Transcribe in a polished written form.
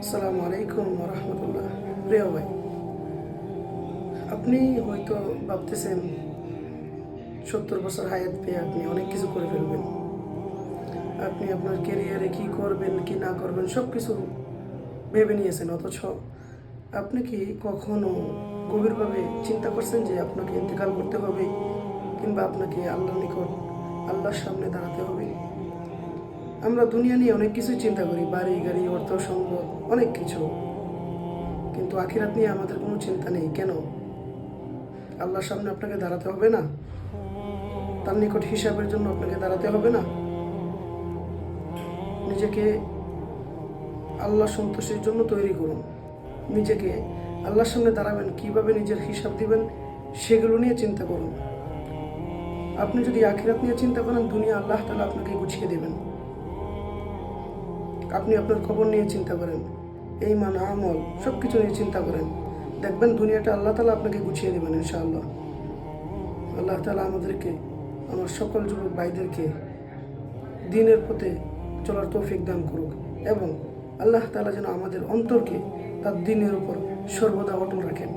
আসসালামু আলাইকুম রহমতুল্লাহ। প্রিয় ভাই, আপনি হয়তো ভাবতেছেন 70 বছর হায়াত পেয়ে আপনি অনেক কিছু করে ফেলবেন। আপনি আপনার কেরিয়ারে কি করবেন কি না করবেন সব কিছু ভেবে নিয়েছেন, অথচ আপনি কি কখনো গভীরভাবে চিন্তা করছেন যে আপনাকে ইন্তেকাল করতে হবে, কিংবা আপনাকে আল্লাহর নিকট আল্লাহর সামনে দাঁড়াতে হবে? আমরা দুনিয়া নিয়ে অনেক কিছু চিন্তা করি, বাড়ি গাড়ি অর্থ সম্পদ অনেক কিছু, কিন্তু আখিরাত নিয়ে আমাদের কোনো চিন্তা নেই। কেন? আল্লাহর সামনে আপনাকে দাঁড়াতে হবে না? তার নিকট হিসাবের জন্য আপনাকে দাঁড়াতে হবে না? নিজেকে আল্লাহ সন্তোষের জন্য তৈরি করুন। নিজেকে আল্লাহর সামনে দাঁড়াবেন, কিভাবে নিজের হিসাব দিবেন সেগুলো নিয়ে চিন্তা করুন। আপনি যদি আখিরাত নিয়ে চিন্তা করেন, দুনিয়া আল্লাহ তাআলা আপনাকে গুছিয়ে দেবেন। আপনি আপনার খবর নিয়ে চিন্তা করেন, এই মান আমল সব কিছু নিয়ে চিন্তা করেন, দেখবেন দুনিয়াটা আল্লাহ তাআলা আপনাকে গুছিয়ে দেবেন ইনশাআল্লাহ। আল্লাহ তাআলা আমাদেরকে, আমার সকল যুবক ভাইদেরকে দ্বীনের পথে চলার তৌফিক দান করুক, এবং আল্লাহ তাআলা যেন আমাদের অন্তরকে তার দ্বীনের উপর সর্বদা অটল রাখেন।